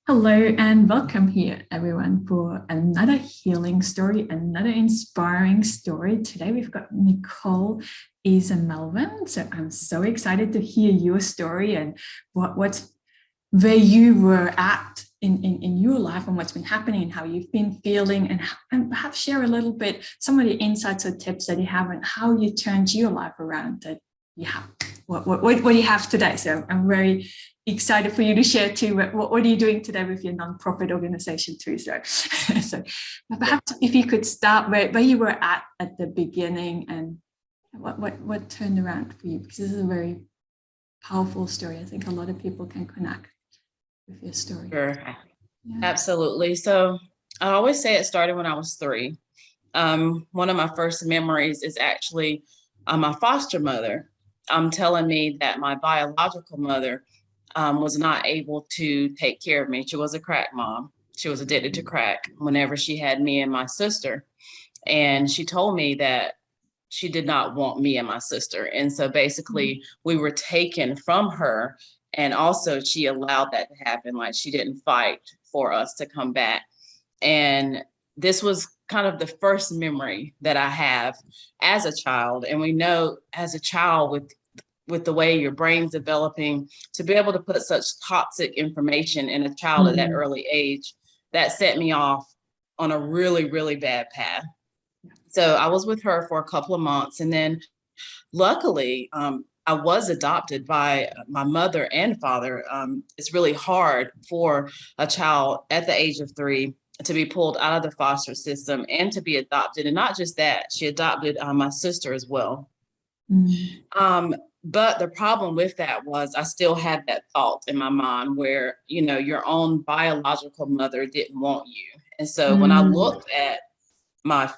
Hello and welcome here, everyone, for another healing story, another inspiring story. Today we've got Nicole Eason-Melvin. So I'm so excited to hear your story and what's where you were at in your life and what's been happening and how you've been feeling and perhaps share a little bit some of the insights or tips that you have and how you turned your life around that you have what you have today. So I'm very excited for you to share too. What are you doing today with your nonprofit organization too? So perhaps if you could start where you were at the beginning and what turned around for you, because this is a very powerful story. I think a lot of people can connect with your story. Sure. Yeah. Absolutely. So I always say it started when I was 3. One of my first memories is actually my foster mother telling me that my biological mother was not able to take care of me. She was a crack mom. She was addicted to crack whenever she had me and my sister. And she told me that she did not want me and my sister. And so basically we were taken from her. And also she allowed that to happen. Like, she didn't fight for us to come back. And this was kind of the first memory that I have as a child. And we know as a child, with the way your brain's developing, to be able to put such toxic information in a child at that early age, that set me off on a really, really bad path. So I was with her for a couple of months. And then luckily, I was adopted by my mother and father. It's really hard for a child at the age of 3 to be pulled out of the foster system and to be adopted. And not just that, she adopted my sister as well. But the problem with that was I still had that thought in my mind where, your own biological mother didn't want you. And so when I looked at my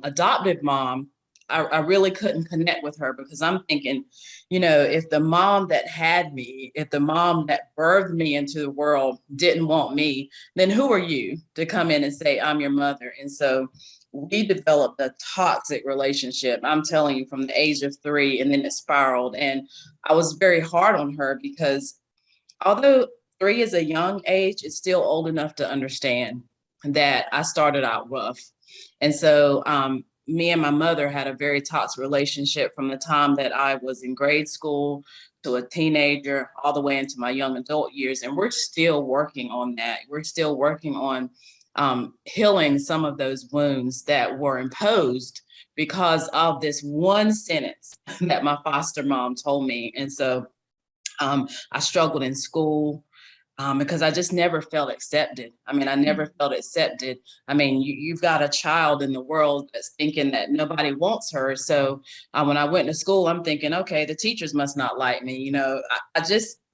adoptive mom, I really couldn't connect with her, because I'm thinking, if the mom that had me, if the mom that birthed me into the world didn't want me, then who are you to come in and say, I'm your mother? And so we developed a toxic relationship. I'm telling you, from the age of 3, and then it spiraled. And I was very hard on her, because although 3 is a young age, it's still old enough to understand that I started out rough. And so me and my mother had a very toxic relationship from the time that I was in grade school to a teenager, all the way into my young adult years. And we're still working on that. We're still working on healing some of those wounds that were imposed because of this one sentence that my foster mom told me. And so I struggled in school because I just never felt accepted. I mean, I never felt accepted. I mean, you've got a child in the world that's thinking that nobody wants her. So when I went to school, I'm thinking, okay, the teachers must not like me.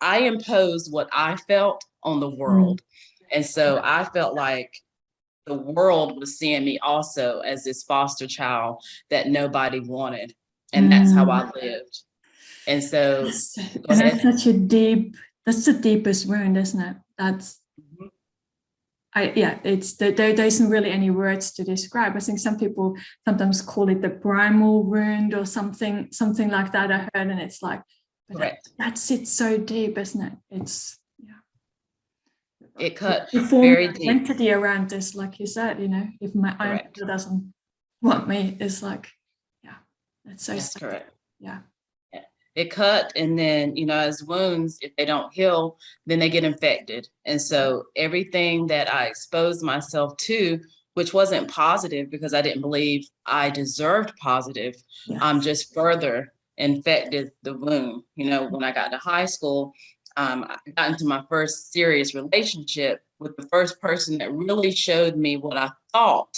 I imposed what I felt on the world. And so I felt like the world was seeing me also as this foster child that nobody wanted. And that's how I lived. And so that's that's the deepest wound, isn't it? There isn't really any words to describe. I think some people sometimes call it the primal wound or something like that. I heard, and it's like, that sits so deep, isn't it? It cut very deep. Identity around this, like you said, if my aunt doesn't want me, it's like, that's so sad. Correct. Yeah. It cut, and then, as wounds, if they don't heal, then they get infected. And so everything that I exposed myself to, which wasn't positive because I didn't believe I deserved positive, just further infected the wound. When I got to high school, I got into my first serious relationship with the first person that really showed me what I thought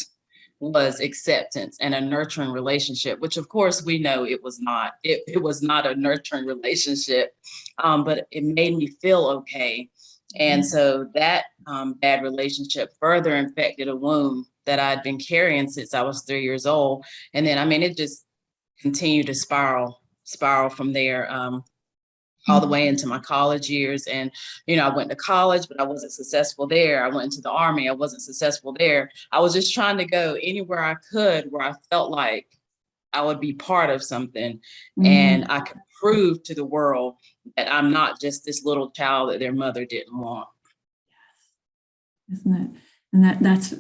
was acceptance and a nurturing relationship, which of course we know it was not. It was not a nurturing relationship, but it made me feel okay. And so that bad relationship further infected a wound that I'd been carrying since I was 3 years old. And then, it just continued to spiral from there. All the way into my college years. And, I went to college, but I wasn't successful there. I went into the Army. I wasn't successful there. I was just trying to go anywhere I could where I felt like I would be part of something. And I could prove to the world that I'm not just this little child that their mother didn't want. isn't it? And that's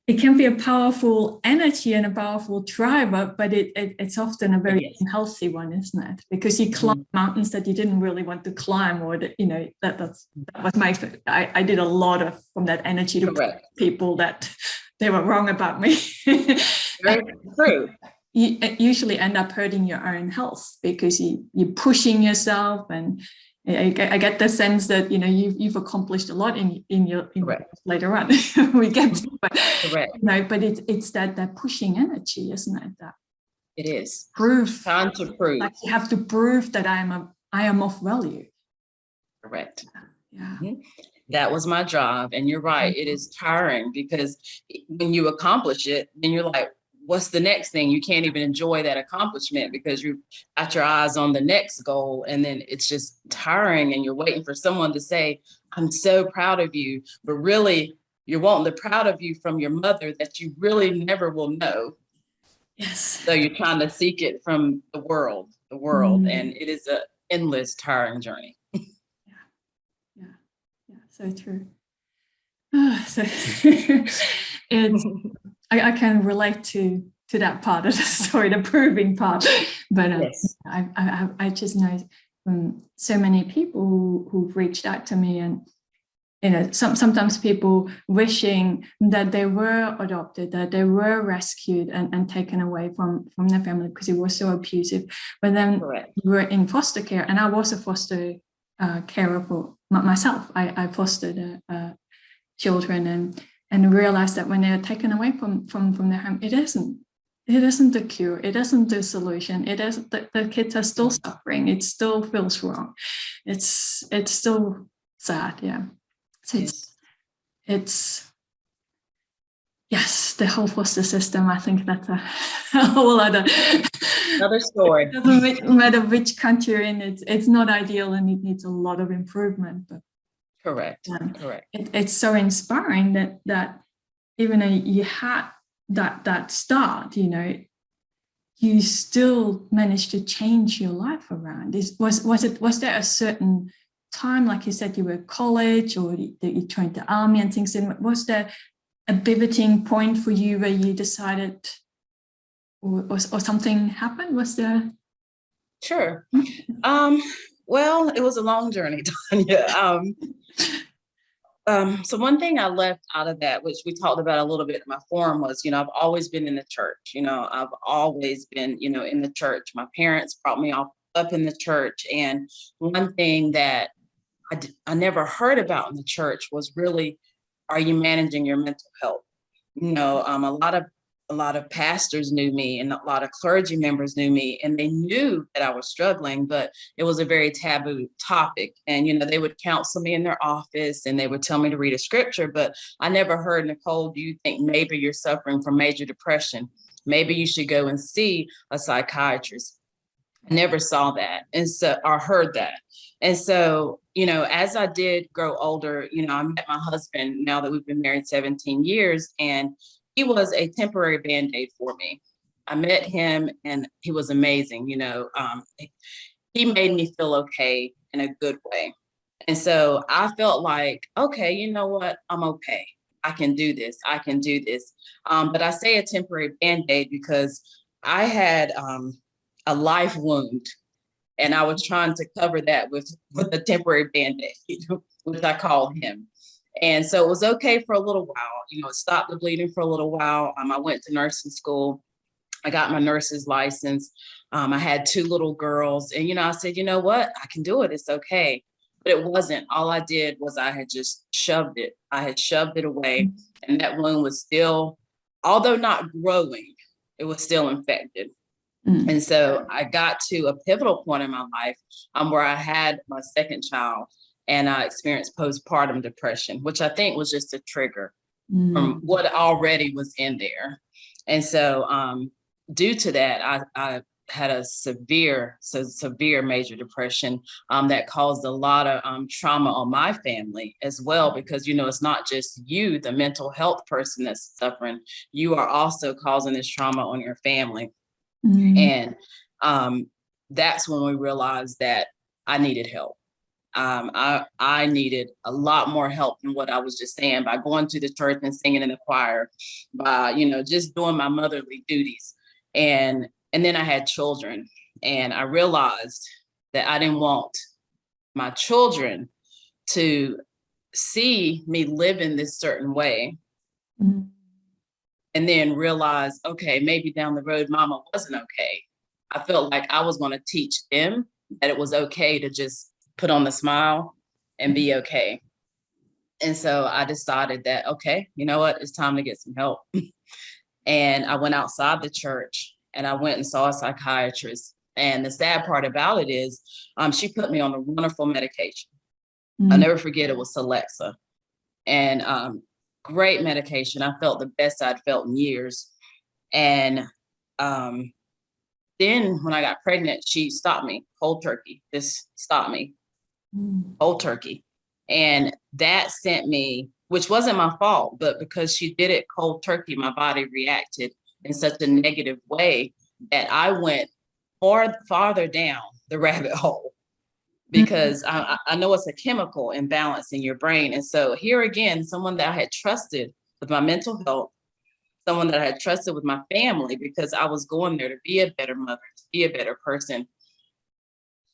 it can be a powerful energy and a powerful driver, but it's often a very unhealthy one, isn't it? Because you climb mountains that you didn't really want to climb, or that, you know, that was my experience. I did a lot of from that energy to people that they were wrong about me. Very true. You usually end up hurting your own health because you're pushing yourself, and I get the sense that, you know, you've accomplished a lot in your later on. We get to, but you know, but it's that pushing energy, isn't it? That it is proof. Time to prove. Like you have to prove that I am of value. Correct. Yeah. Mm-hmm. That was my job, and you're right. It is tiring because when you accomplish it, then you're like, what's the next thing? You can't even enjoy that accomplishment because you've got your eyes on the next goal. And then it's just tiring, and you're waiting for someone to say, I'm so proud of you. But really, you're wanting the proud of you from your mother that you really never will know. Yes. So you're trying to seek it from the world. And it is an endless, tiring journey. Yeah, so true. So it's I can relate to that part of the story, the proving part. But I just know so many people who've reached out to me, and you know, sometimes people wishing that they were adopted, that they were rescued and taken away from their family because it was so abusive. But then you were in foster care, and I was a foster carer for myself. I fostered children, and realized that when they are taken away from their home, it isn't the cure, it isn't the solution. It is the kids are still suffering. It still feels wrong. It's still sad. Yeah. So it's yes, the whole foster system. I think that's a whole other story. It doesn't matter which country you're in. It's not ideal, and it needs a lot of improvement. But correct. It's so inspiring that even though you had that start, you know, you still managed to change your life around. Was there a certain time, like you said, you were at college, or that you joined the army and things? And was there a pivoting point for you where you decided, or something happened? Was there? Sure. Well, it was a long journey, Tanja. So one thing I left out of that, which we talked about a little bit in my forum, was, you know, I've always been in the church. You know, I've always been, you know, in the church. My parents brought me up in the church. And one thing that I never heard about in the church was really, are you managing your mental health? You know, a lot of pastors knew me, and a lot of clergy members knew me, and they knew that I was struggling, but it was a very taboo topic. And, you know, they would counsel me in their office, and they would tell me to read a scripture, but I never heard, Nicole, do you think maybe you're suffering from major depression? Maybe you should go and see a psychiatrist. I never saw that, or heard that. And so, you know, as I did grow older, you know, I met my husband now that we've been married 17 years, and he was a temporary Band-Aid for me. I met him, and he was amazing. You know, he made me feel okay in a good way. And so I felt like, okay, you know what? I'm okay. I can do this. But I say a temporary Band-Aid because I had a life wound, and I was trying to cover that with a temporary Band-Aid, which I called him. And so it was okay for a little while. You know, it stopped the bleeding for a little while. I went to nursing school. I got my nurse's license. I had 2 little girls, and, you know, I said, you know what? I can do it. It's okay. But it wasn't. All I did was I had just shoved it. I had shoved it away, and that wound was still, although not growing, it was still infected. And so I got to a pivotal point in my life where I had my second child, and I experienced postpartum depression, which I think was just a trigger from what already was in there. And so due to that, I had a severe major depression that caused a lot of trauma on my family as well, because, you know, it's not just you, the mental health person, that's suffering. You are also causing this trauma on your family. And that's when we realized that I needed help. I needed a lot more help than what I was just saying by going to the church and singing in the choir, by, just doing my motherly duties. And then I had children, and I realized that I didn't want my children to see me live in this certain way. Mm-hmm. And then realize, okay, maybe down the road, mama wasn't okay. I felt like I was going to teach them that it was okay to just put on the smile and be okay. And so I decided that, okay, you know what, it's time to get some help. And I went outside the church and I went and saw a psychiatrist. And the sad part about it is she put me on a wonderful medication. Mm-hmm. I'll never forget, it was Celexa. And great medication. I felt the best I'd felt in years. And then when I got pregnant, she stopped me cold turkey. This stopped me cold turkey. And that sent me, which wasn't my fault, but because she did it cold turkey, my body reacted in such a negative way that I went farther down the rabbit hole, because I know it's a chemical imbalance in your brain. And so here again, someone that I had trusted with my mental health, someone that I had trusted with my family, because I was going there to be a better mother, to be a better person.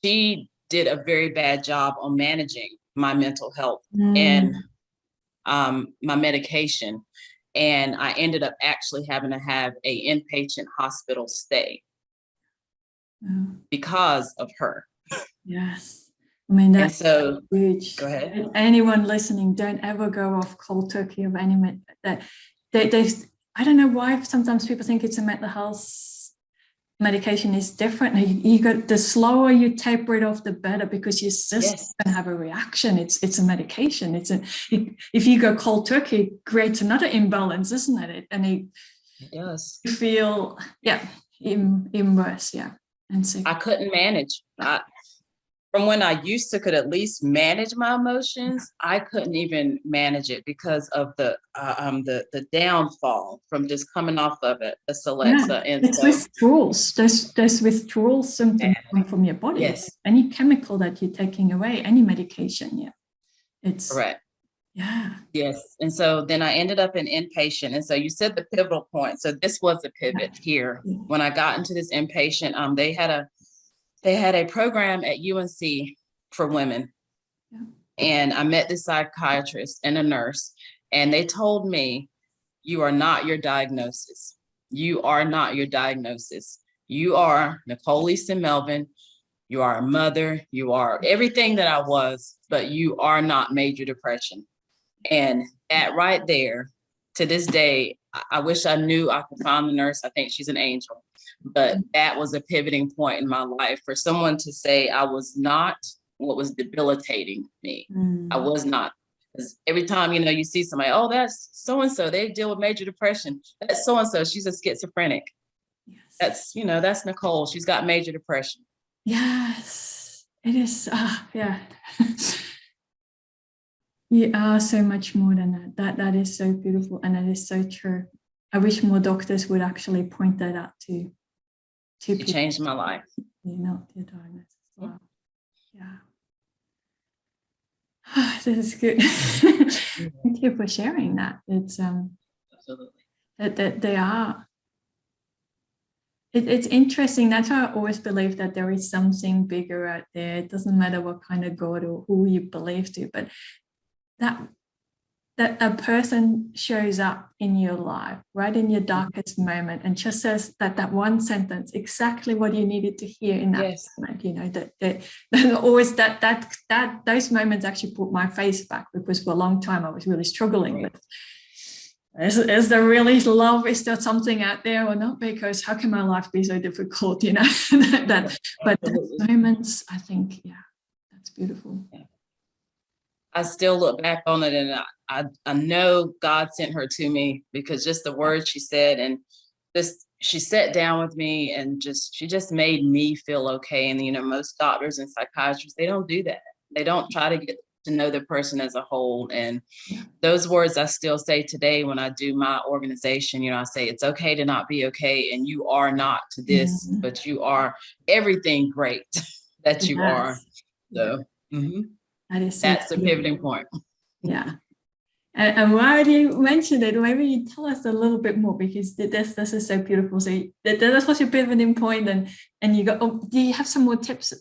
She did a very bad job on managing my mental health and my medication. And I ended up actually having to have an inpatient hospital stay because of her. Yes. I mean, that's so huge. Go ahead. Anyone listening, don't ever go off cold turkey of any that I don't know why sometimes people think it's a mental health medication is different. You got, the slower you taper it off, the better, because your system can have a reaction. It's a medication. If you go cold turkey, it creates another imbalance, isn't it? And it does. You feel even worse. Yeah. And so I couldn't manage. From when I used to could at least manage my emotions, I couldn't even manage it because of the downfall from just coming off of it, the Celexa. Yeah, and it's withdrawals. There's withdrawal symptoms from your body. Yes. Any chemical that you're taking away, any medication. Yeah. It's correct. Yeah. Yes. And so then I ended up in inpatient. And so you said the pivotal point. So this was the pivot here. When I got into this inpatient, they had a program at UNC for women. Yeah. And I met this psychiatrist and a nurse, and they told me, you are not your diagnosis. You are not your diagnosis. You are Nicole Eason-Melvin. You are a mother. You are everything that I was, but you are not major depression. And that right there, to this day, I wish I knew I could find the nurse. I think she's an angel. But that was a pivoting point in my life for someone to say I was not what was debilitating me. I was not. Because every time, you see somebody, oh, that's so-and-so, they deal with major depression. That's so-and-so, she's a schizophrenic. Yes. That's Nicole. She's got major depression. Yes, it is. Yeah. You are so much more than that. That is so beautiful. And that is so true. I wish more doctors would actually point that out to people. It changed my life. Not your diagnosis. Wow. Yeah. This is good. Thank you for sharing that. It's absolutely that they are. It's interesting. That's why I always believe that there is something bigger out there. It doesn't matter what kind of God or who you believe to, but that a person shows up in your life, right in your darkest moment, and just says that one sentence, exactly what you needed to hear in that moment. That always that those moments actually put my face back, because for a long time I was really struggling with, is there really love? Is there something out there or not? Because how can my life be so difficult? But those moments, I think, that's beautiful. Yeah. I still look back on it, and I know God sent her to me, because just the words she said, and she sat down with me, and she just made me feel okay. And most doctors and psychiatrists, they don't do that. They don't try to get to know the person as a whole. And those words I still say today when I do my organization. I say it's okay to not be okay, and you are not to this, but you are everything great that you are. So. Mm-hmm. That is so That's the pivoting point. Yeah. And why do you mention it? Maybe you tell us a little bit more, because this is so beautiful. So that was your pivoting point, and you go, oh, do you have some more tips?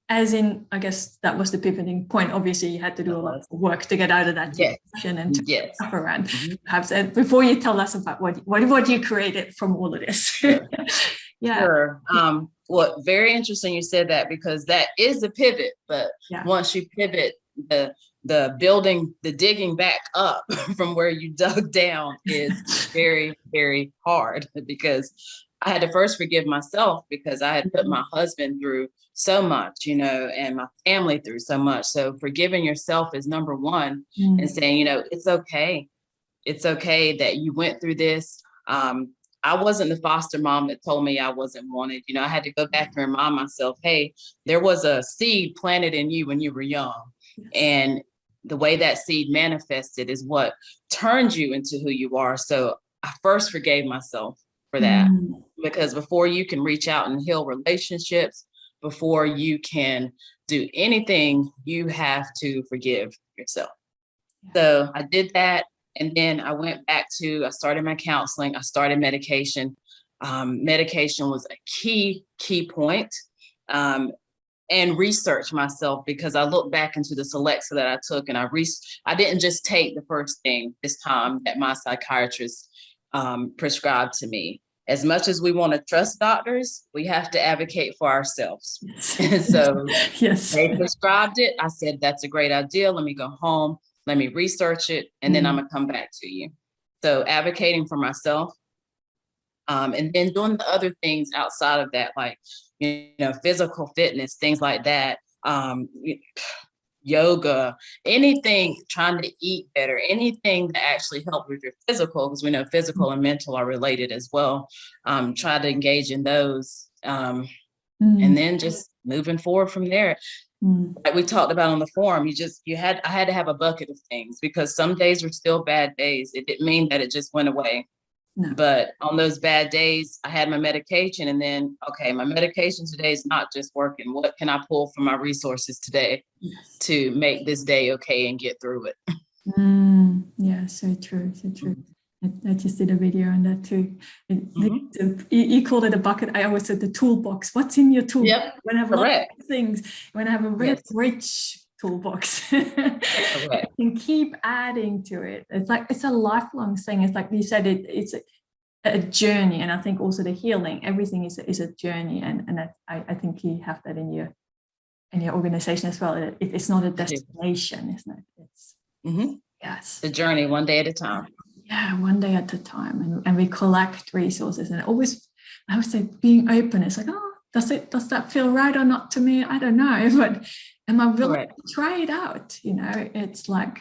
As in, I guess that was the pivoting point. Obviously, you had to do a lot of work to get out of that depression and to up around. Perhaps before you tell us about what you created from all of this. Sure. Sure. Well, very interesting you said that, because that is a pivot. But once you pivot, the building, the digging back up from where you dug down is very, very hard, because I had to first forgive myself, because I had put my husband through so much, and my family through so much. So forgiving yourself is number one, and saying, it's okay. It's okay that you went through this. I wasn't the foster mom that told me I wasn't wanted. I had to go back and remind myself, hey, there was a seed planted in you when you were young. And the way that seed manifested is what turned you into who you are. So I first forgave myself for that, because before you can reach out and heal relationships, before you can do anything, you have to forgive yourself. So I did that. And then I went back I started my counseling. I started medication. Medication was a key point. And research myself, because I looked back into the Celexa that I took, and I didn't just take the first thing this time that my psychiatrist prescribed to me. As much as we want to trust doctors, we have to advocate for ourselves. And so they prescribed it. I said, that's a great idea. Let me go home. Let me research it. And then I'm going to come back to you. So advocating for myself. And then doing the other things outside of that, like, physical fitness, things like that, yoga, anything, trying to eat better, anything that actually help with your physical, because we know physical and mental are related as well. Try to engage in those, and then just moving forward from there. Like we talked about on the forum, I had to have a bucket of things, because some days were still bad days. It didn't mean that it just went away. No. But on those bad days, I had my medication, and then, okay, my medication today is not just working. What can I pull from my resources today to make this day okay and get through it? Yeah, so true, so true. I just did a video on that too. You called it a bucket. I always said the toolbox. What's in your toolbox? Yep, when I have a lot of things, when I have a very rich toolbox, I can keep adding to it. It's a lifelong thing. It's like you said, it's a journey. And I think also the healing, everything is a journey. And I think you have that in your organization as well. It's not a destination, isn't it? It's yes, the journey, one day at a time. Yeah, one day at a time, and we collect resources, and always, I would say, being open. It's like, oh, does that feel right or not to me? I don't know, but am I willing to try it out? It's like,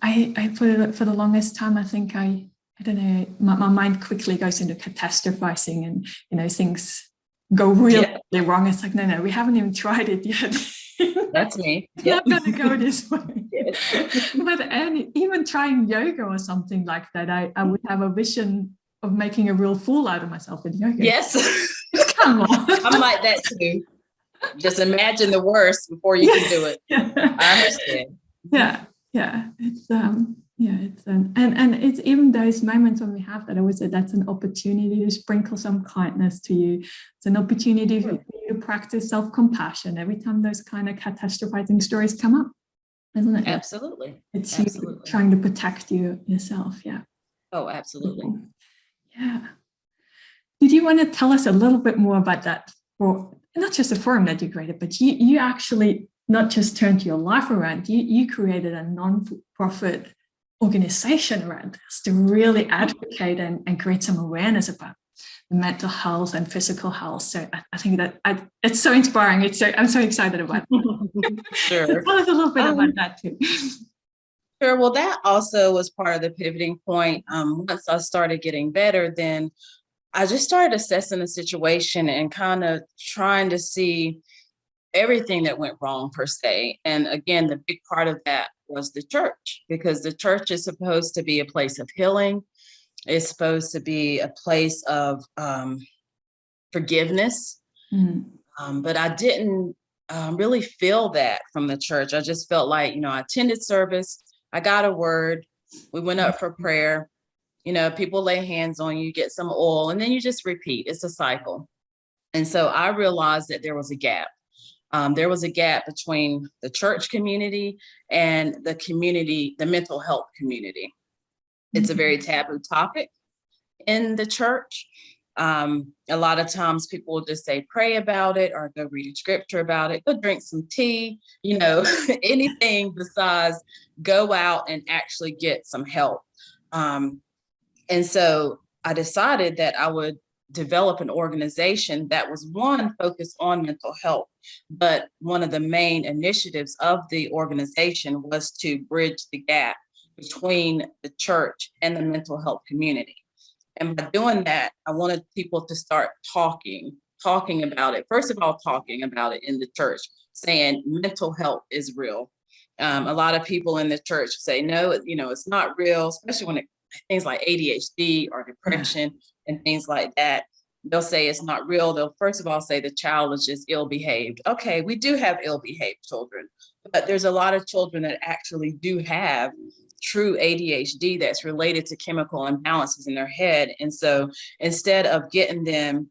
I put it for the longest time. I think I don't know. My mind quickly goes into catastrophizing, and things go really wrong. It's like, no, we haven't even tried it yet. That's me. It's not going to go this way. But even trying yoga or something like that, I would have a vision of making a real fool out of myself with yoga. Yes. Come on. I'm like that too. Just imagine the worst before you can do it. I understand. Yeah. It's and it's even those moments when we have that, I would say that's an opportunity to sprinkle some kindness to you. It's an opportunity for you to practice self-compassion every time those kind of catastrophizing stories come up, isn't it? Absolutely. It's you trying to protect yourself. Yeah. Oh, absolutely. Yeah. Did you want to tell us a little bit more about that, or not just a forum that you created, but you actually not just turned your life around, you created a non-profit organization around this to really advocate and create some awareness about mental health and physical health. So I think that it's so inspiring. I'm so excited about that. Sure. Tell us a little bit about that too. Sure. Well, that also was part of the pivoting point. Once I started getting better, then I just started assessing the situation and kind of trying to see everything that went wrong per se. And again, the big part of that was the church, because the church is supposed to be a place of healing. It's supposed to be a place of forgiveness. But I didn't really feel that from the church. I just felt like, I attended service, I got a word, we went up for prayer, people lay hands on you, get some oil, and then you just repeat. It's a cycle. And so I realized that there was a gap. There was a gap between the church community and the community, the mental health community. It's a very taboo topic in the church. A lot of times people will just say, pray about it, or go read a scripture about it, go drink some tea, anything besides go out and actually get some help. And so I decided that I would develop an organization that was, one, focused on mental health, but one of the main initiatives of the organization was to bridge the gap between the church and the mental health community. And by doing that, I wanted people to start talking about it. First of all, talking about it in the church, saying mental health is real. A lot of people in the church say, no, it's not real, especially when things like ADHD or depression and things like that. They'll say it's not real. They'll first of all say the child is just ill-behaved. Okay, we do have ill-behaved children, but there's a lot of children that actually do have true ADHD that's related to chemical imbalances in their head. And so instead of getting them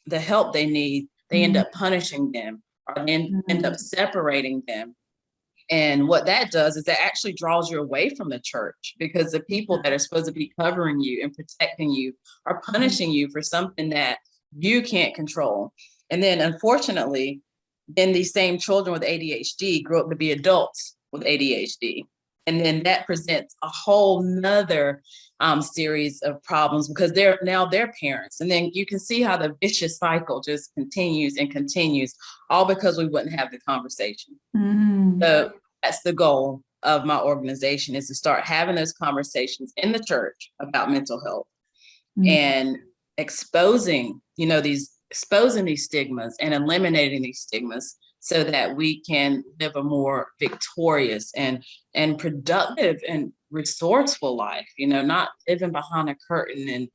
the help they need, they end up punishing them, or they end up separating them. And what that does is that actually draws you away from the church, because the people that are supposed to be covering you and protecting you are punishing you for something that you can't control. And then unfortunately, then these same children with ADHD grow up to be adults with ADHD. And then that presents a whole nother series of problems, because they're parents. And then you can see how the vicious cycle just continues and continues, all because we wouldn't have the conversation. So that's the goal of my organization, is to start having those conversations in the church about mental health and exposing these stigmas and eliminating these stigmas, so that we can live a more victorious and productive and resourceful life, not living behind a curtain and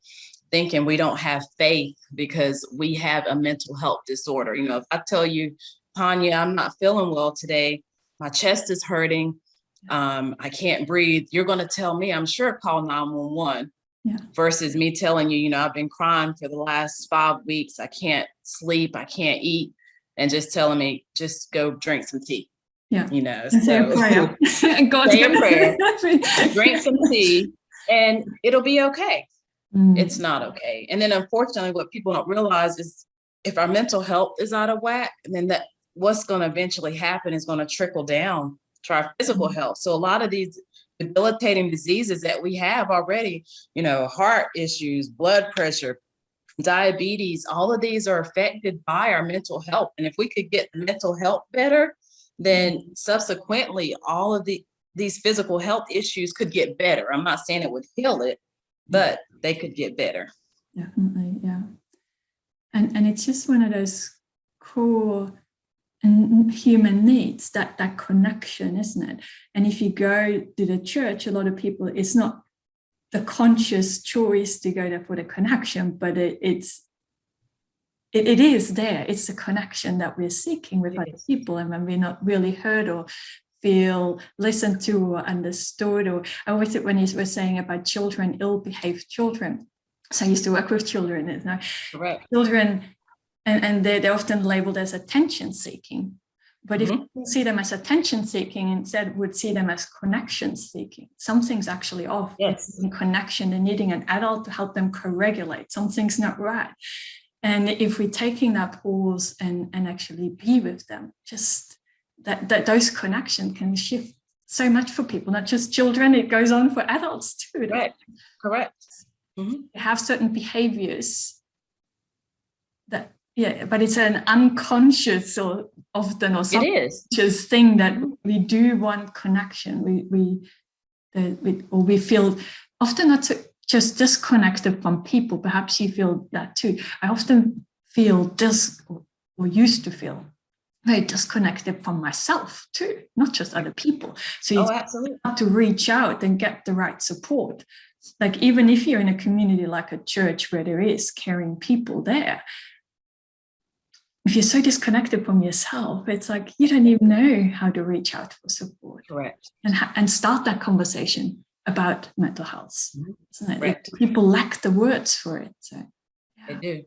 thinking we don't have faith because we have a mental health disorder. If I tell you, Tanja, I'm not feeling well today, my chest is hurting, I can't breathe, you're going to tell me, I'm sure, call 911. Versus me telling you, I've been crying for the last 5 weeks, I can't sleep, I can't eat, and just telling me, just go drink some tea. And say a prayer. Say a prayer, drink some tea, and it'll be okay. It's not okay. And then unfortunately, what people don't realize is, if our mental health is out of whack, then that what's going to eventually happen is going to trickle down to our physical health. So a lot of these debilitating diseases that we have already, heart issues, blood pressure, diabetes, all of these are affected by our mental health. And if we could get the mental health better, then subsequently all of these physical health issues could get better. I'm not saying it would heal it, but they could get better. Definitely, yeah. And it's just one of those core human needs, that connection, isn't it? And if you go to the church, a lot of people, it's not the conscious choice to go there for the connection, but it is there. It's the connection that we're seeking with other people. And when we're not really heard or feel listened to or understood, or I always when you were saying about children, ill-behaved children. So I used to work with children, Correct. Children, and they're often labeled as attention seeking. But if you see them as attention seeking, instead would see them as connection seeking, something's actually off. Yes. In connection, they're needing an adult to help them co-regulate. Something's not right. And if we're taking that pause and actually be with them, just that those connections can shift so much for people, not just children, it goes on for adults too. Correct. They have certain behaviors that, but it's an unconscious or often or subconscious thing that we do want connection. We feel often not to just disconnected from people. Perhaps you feel that too. I often feel or used to feel very disconnected from myself too, not just other people. So you have to reach out and get the right support. Like even if you're in a community like a church where there is caring people there, if you're so disconnected from yourself, it's like you don't even know how to reach out for support. Correct. And start that conversation about mental health. Isn't it? Correct. People lack the words for it. So They do.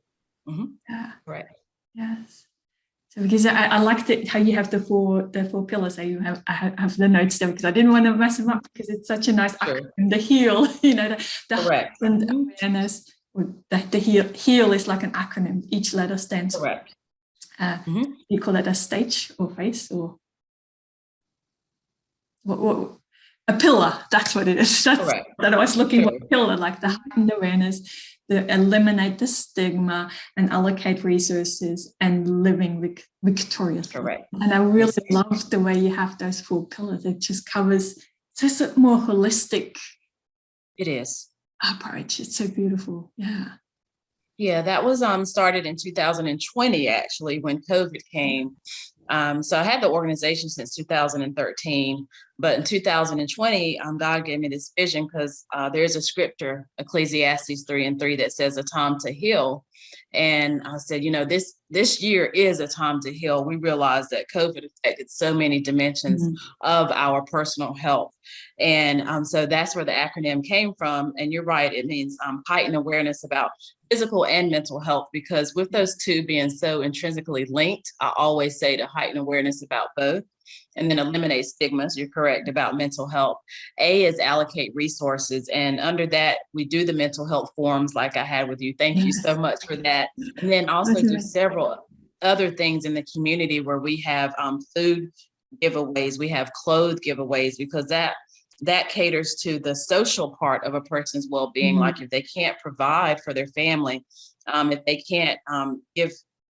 Yeah. Correct. Yes. So because I liked it how you have the four pillars. So I have the notes there because I didn't want to mess them up because it's such a nice acronym. The HEAL, the and awareness. The HEAL is like an acronym. Each letter stands for. You call it a stage or phase or what? A pillar. That's what it is. That's that I was looking for. A pillar, like the heightened awareness, to eliminate the stigma and allocate resources and living victoriously. Correct. And I really love the way you have those 4 pillars. It just covers, it's just a more holistic. It is. Approach. It's so beautiful. Yeah. Yeah, that was started in 2020, actually, when COVID came. So I had the organization since 2013, but in 2020, God gave me this vision because there's a scripture, Ecclesiastes 3:3, that says a time to heal. And I said, this year is a time to heal. We realized that COVID affected so many dimensions of our personal health. And so that's where the acronym came from. And you're right, it means heightened awareness about physical and mental health, because with those two being so intrinsically linked, I always say to heighten awareness about both and then eliminate stigmas. You're correct about mental health. A is allocate resources. And under that, we do the mental health forums like I had with you. Thank you so much for that. And then also do several other things in the community where we have food giveaways, we have clothes giveaways, because that caters to the social part of a person's well-being. Like if they can't provide for their family, if they can't give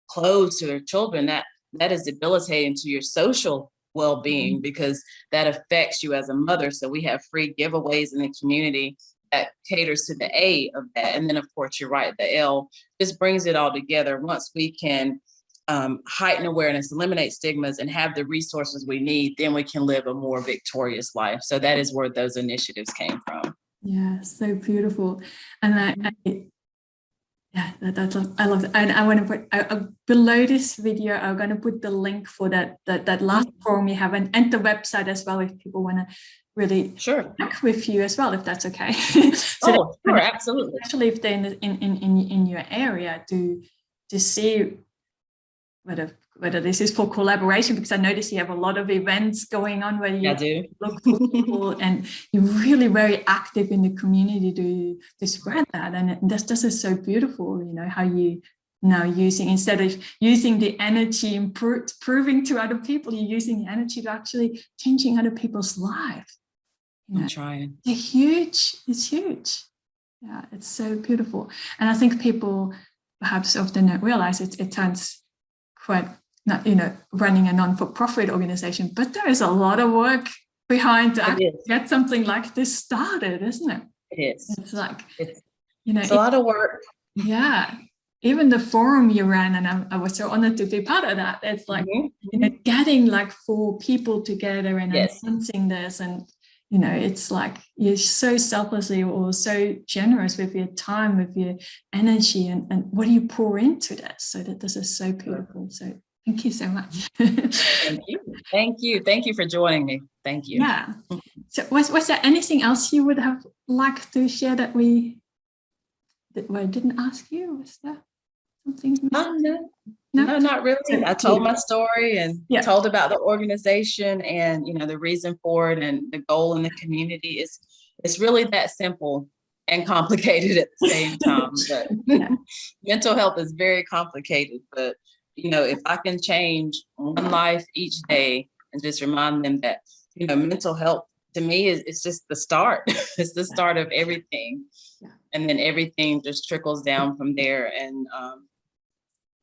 clothes to their children, that is debilitating to your social well-being, because that affects you as a mother. So we have free giveaways in the community that caters to the A of that. And then of course, you're right, the L just brings it all together. Once we can heighten awareness, eliminate stigmas, and have the resources we need, then we can live a more victorious life. So that is where those initiatives came from. Yeah, so beautiful. And I love it. And I want to put below this video, I'm going to put the link for that last forum you have, and the website as well, if people want to really connect with you as well, if that's okay. So sure, absolutely. Especially if they're in your area, to see whether this is for collaboration, because I notice you have a lot of events going on where you look for people and you're really very active in the community to spread that. And this is so beautiful, how you now instead of using the energy and proving to other people, you're using the energy to actually changing other people's lives. I'm trying. It's huge. Yeah, it's so beautiful. And I think people perhaps often don't realize it turns quite not, running a non-for-profit organization, but there is a lot of work behind to get something like this started, isn't it? It is. It's like, it's a lot of work. Yeah. Even the forum you ran, and I was so honored to be part of that. It's like, getting like 4 people together and announcing this, and it's like you're so selflessly or so generous with your time, with your energy, and what do you pour into this? So that this is so beautiful. So thank you so much. Thank you for joining me. Thank you. Yeah. So was there anything else you would have liked to share that I didn't ask you? Was there something? No, not really. I told my story and told about the organization and the reason for it, and the goal in the community is it's really that simple and complicated at the same time. But mental health is very complicated. But if I can change one life each day and just remind them that mental health to me it's just the start. It's the start of everything, and then everything just trickles down from there.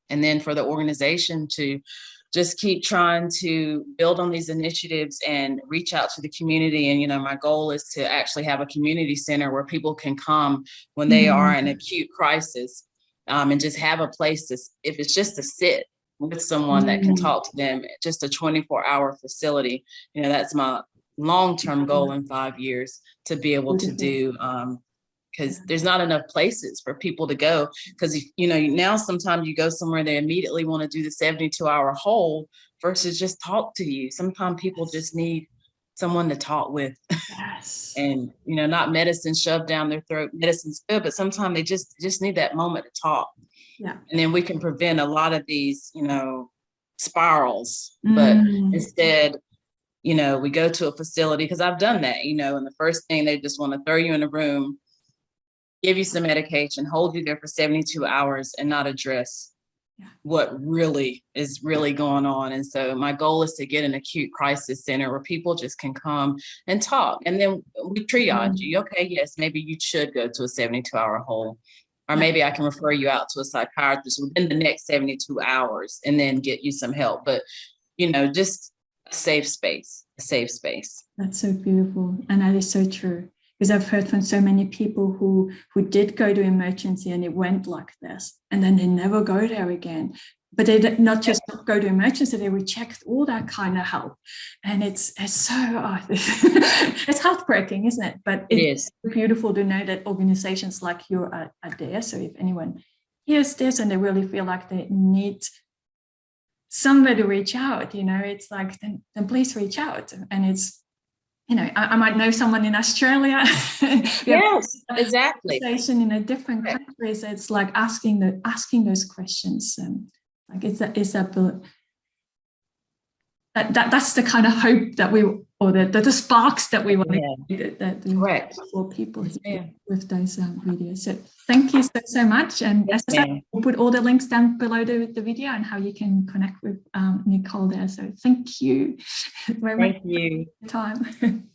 And then for the organization to just keep trying to build on these initiatives and reach out to the community. And, my goal is to actually have a community center where people can come when they are in acute crisis, and just have a place to, if it's just to sit with someone that can talk to them, just a 24-hour facility. That's my long-term goal in 5 years, to be able to do because there's not enough places for people to go. Because, you know, now sometimes you go somewhere, they immediately want to do the 72-hour hold versus just talk to you. Sometimes people just need someone to talk with. Yes. And, you know, not medicine shoved down their throat. Medicine's good, but sometimes they just need that moment to talk. Yeah. And then we can prevent a lot of these, you know, spirals. But instead, you know, we go to a facility, because I've done that, you know, and the first thing, they just want to throw you in a room, give you some medication, hold you there for 72 hours and not address what really is going on. And so my goal is to get an acute crisis center where people just can come and talk. And then we triage you. Okay, yes, maybe you should go to a 72-hour hold. Or maybe I can refer you out to a psychiatrist within the next 72 hours and then get you some help. But, you know, just a safe space. That's so beautiful. And that is so true. Because I've heard from so many people who did go to emergency and it went like this, and then they never go there again. But they did not just go to emergency, they reject all that kind of help. And it's so, it's heartbreaking, isn't it? But it's beautiful to know that organizations like you are there. So if anyone hears this and they really feel like they need somebody to reach out, you know, it's like, then please reach out. And it's, you know, I might know someone in Australia. Yes, exactly. In different countries, it's like asking those questions. Like that's the kind of hope that we, or the sparks that we want to for people with those videos. So thank you so much. And as I said, we'll put all the links down below the video and how you can connect with Nicole there. So thank you very much for your time.